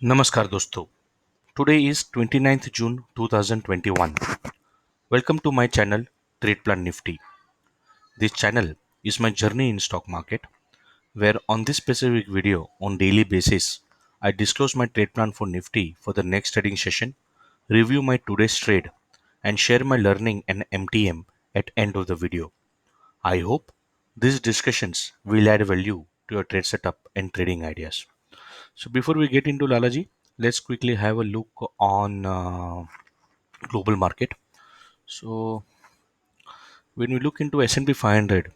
Namaskar dosto. Today is 29th June 2021. Welcome to my channel Trade Plan Nifty. This channel is my journey in stock market where on this specific video on daily basis I disclose my trade plan for Nifty for the next trading session, review my today's trade and share my learning and MTM at end of the video. I hope these discussions will add value to your trade setup and trading ideas. So before we get into Lalaji, let's quickly have a look on global market. So when we look into S&P 500,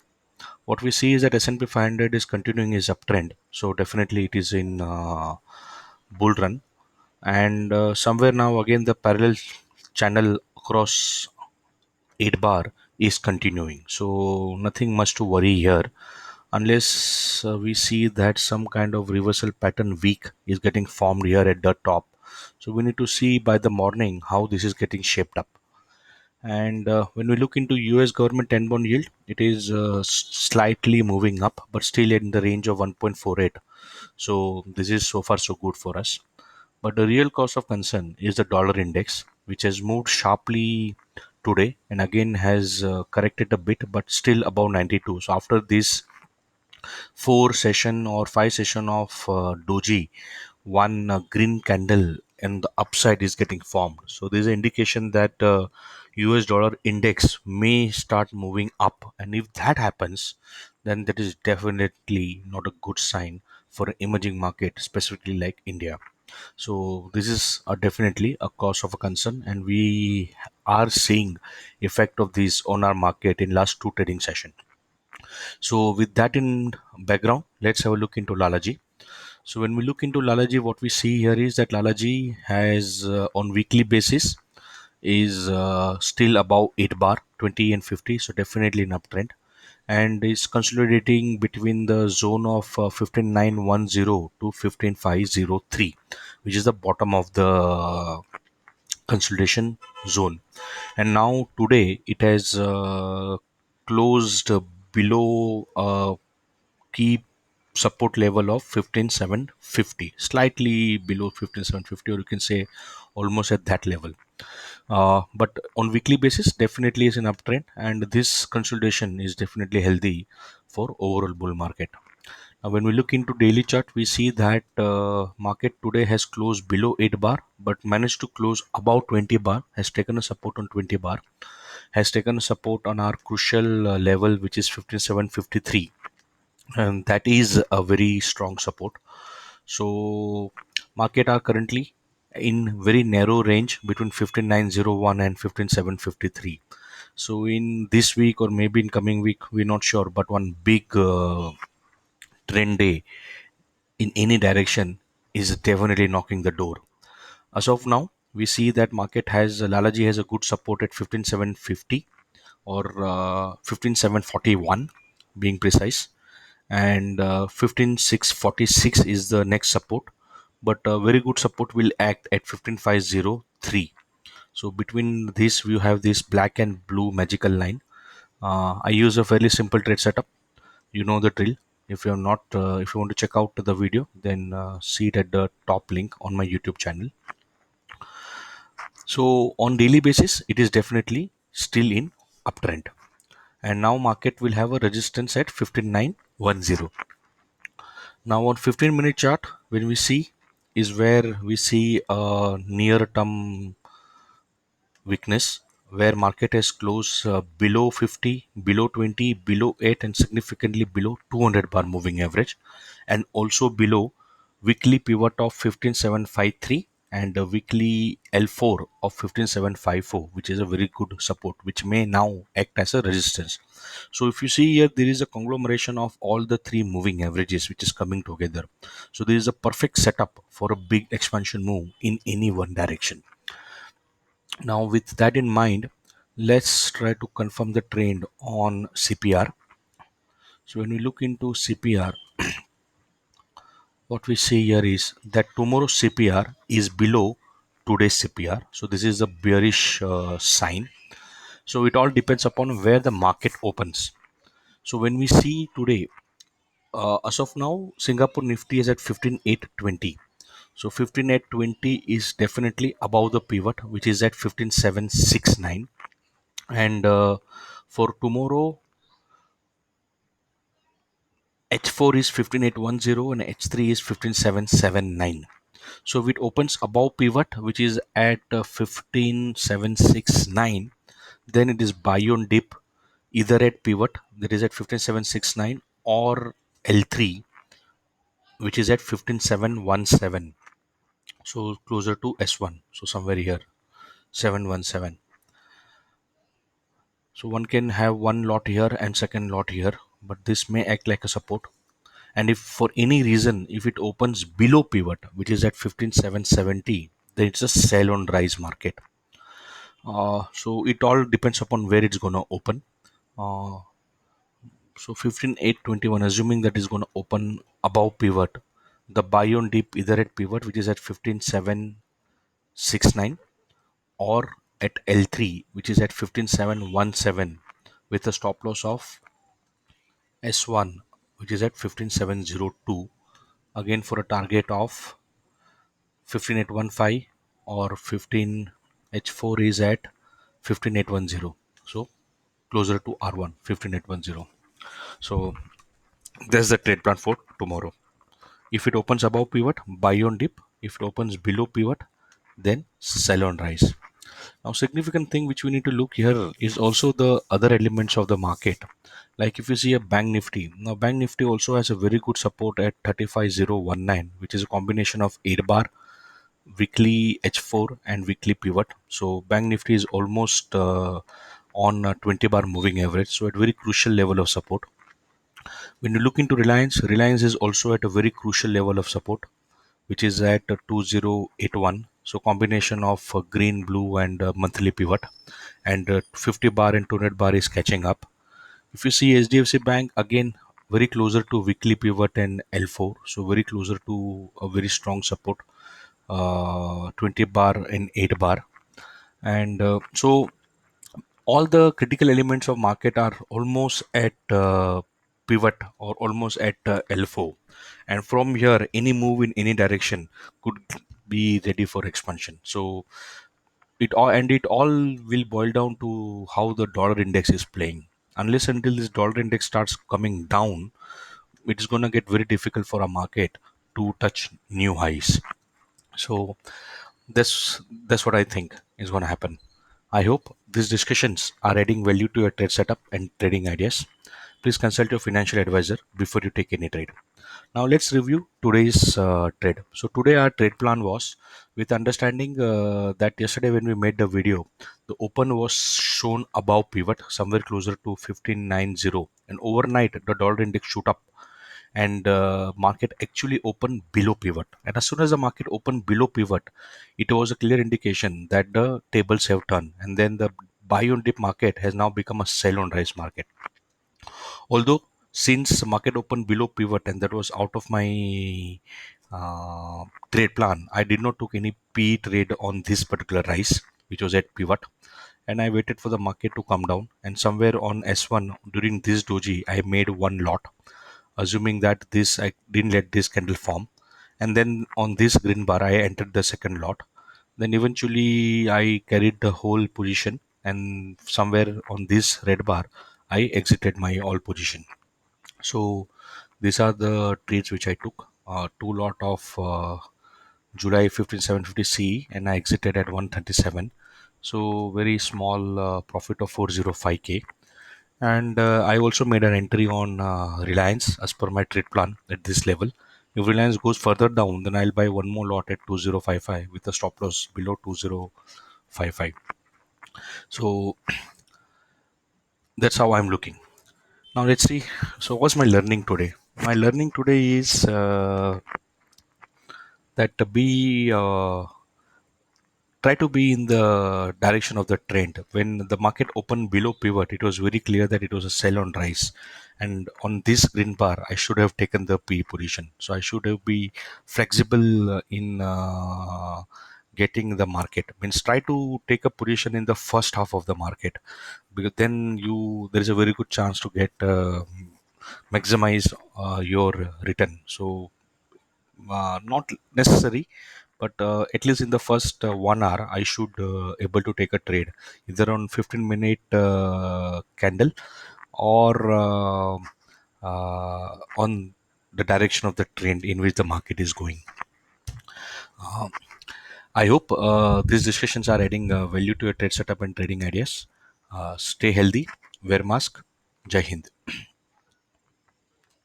what we see is that S&P 500 is continuing its uptrend. So definitely it is in bull run, and somewhere now again the parallel channel across 8 bar is continuing. So nothing much to worry here unless we see that some kind of reversal pattern weak is getting formed here at the top. So we need to see by the morning how this is getting shaped up. And when we look into US government 10 bond yield, it is slightly moving up, but still in the range of 1.48. So this is so far so good for us. But the real cause of concern is the dollar index, which has moved sharply today and again has corrected a bit, but still above 92. So after this 4 session or 5 session of doji, one green candle and the upside is getting formed. So there's an indication that US dollar index may start moving up, and if that happens, then that is definitely not a good sign for an emerging market, specifically like India. So this is definitely a cause of a concern, and we are seeing effect of this on our market in last two trading session. So with that in background, let's have a look into Lalaji. So when we look into Lalaji, what we see here is that Lalaji has on weekly basis is still above 8 bar 20 and 50, so definitely an uptrend, and is consolidating between the zone of 15910 to 15503, which is the bottom of the consolidation zone. And now today it has closed below key support level of 15750, slightly below 15750, or you can say almost at that level. But on weekly basis definitely is an uptrend, and this consolidation is definitely healthy for overall bull market. Now when we look into daily chart, we see that market today has closed below 8 bar but managed to close above 20 bar, has taken a support on 20 bar, has taken a support on our crucial level, which is 5753, and that is a very strong support. So market are currently in very narrow range between 15901 and 15753. So in this week or maybe in coming week, we're not sure, but one big trend day in any direction is definitely knocking the door. As of now, we see that market has Lalaji has a good support at 15750 or 15741 being precise, and 15646 is the next support, but very good support will act at 15503. So between this we have this black and blue magical line. I use a fairly simple trade setup. You know the drill. If you're not if you want to check out the video, then see it at the top link on my YouTube channel. So on daily basis it is definitely still in uptrend, and now market will have a resistance at 15910. Now on 15-minute chart, when we see is where we see a near term weakness, where market has closed below 50, below 20, below 8, and significantly below 200 bar moving average, and also below weekly pivot of 15753 and a weekly L4 of 15754, which is a very good support, which may now act as a resistance. So if you see here, there is a conglomeration of all the three moving averages which is coming together. So there is a perfect setup for a big expansion move in any one direction. Now, with that in mind, let's try to confirm the trend on CPR. So, when we look into CPR, what we see here is that tomorrow's CPR is below today's CPR. So, this is a bearish sign. So, it all depends upon where the market opens. So, when we see today, as of now, Singapore Nifty is at 15820. So 15820 is definitely above the pivot, which is at 15769. And for tomorrow, H4 is 15810 and H3 is 15779. So if it opens above pivot, which is at 15769, then it is buy on dip either at pivot, that is at 15769, or L3, which is at 15717. So closer to S1. So somewhere here, 717. So one can have one lot here and second lot here, but this may act like a support. And if for any reason, if it opens below pivot, which is at 15770, then it's a sell on rise market. So it all depends upon where it's gonna open. Uh, so 15821, assuming that is gonna open above pivot, the buy on dip either at pivot, which is at 15769, or at L3, which is at 15717, with a stop loss of S1, which is at 15702, again for a target of 15815, or 15 H4 is at 15810. So closer to R1, 15810. So that's the trade plan for tomorrow. If it opens above pivot, buy on dip. If it opens below pivot, then sell on rise. Now, significant thing which we need to look here is also the other elements of the market. Like if you see a Bank Nifty, now Bank Nifty also has a very good support at 35019, which is a combination of 8 bar, weekly H4, and weekly pivot. So Bank Nifty is almost on a 20 bar moving average, so at very crucial level of support. When you look into Reliance, Reliance is also at a very crucial level of support, which is at 2081. So combination of green, blue, and monthly pivot, and 50 bar and 200 bar is catching up. If you see HDFC Bank, again very closer to weekly pivot and L4, so very closer to a very strong support, 20 bar and 8 bar. And so all the critical elements of market are almost at pivot, or almost at L4, and from here any move in any direction could be ready for expansion. So it all will boil down to how the dollar index is playing. Unless until this dollar index starts coming down, it is going to get very difficult for a market to touch new highs. So that's what I think is going to happen. I hope these discussions are adding value to your trade setup and trading ideas. Please consult your financial advisor before you take any trade. Now let's review today's trade. So today our trade plan was with understanding that yesterday when we made the video, the open was shown above pivot somewhere closer to 1590, and overnight the dollar index shoot up, and market actually opened below pivot. And as soon as the market opened below pivot, it was a clear indication that the tables have turned, and then the buy on dip market has now become a sell on rise market. Although since market opened below pivot and that was out of my trade plan, I did not took any P trade on this particular rise, which was at pivot, and I waited for the market to come down. And somewhere on S1 during this doji, I made one lot, assuming that this I didn't let this candle form, and then on this green bar I entered the second lot. Then eventually I carried the whole position, and somewhere on this red bar I exited my all position. So these are the trades which I took. Two lot of July 15750 C, and I exited at 137. So very small profit of 405k. And I also made an entry on Reliance as per my trade plan at this level. If Reliance goes further down, then I'll buy one more lot at 2055 with a stop loss below 2055. So that's how I'm looking. Now let's see. So what's my learning today? My learning today is that to be try to be in the direction of the trend. When the market opened below pivot, it was very clear that it was a sell on rise, and on this green bar I should have taken the P position. So I should have be flexible in getting the market. Means try to take a position in the first half of the market, because then you there is a very good chance to get maximize your return. So not necessary, but at least in the first 1 hour I should able to take a trade either on 15-minute candle or on the direction of the trend in which the market is going. I hope these discussions are adding value to your trade setup and trading ideas. Stay healthy, wear mask. Jai Hind.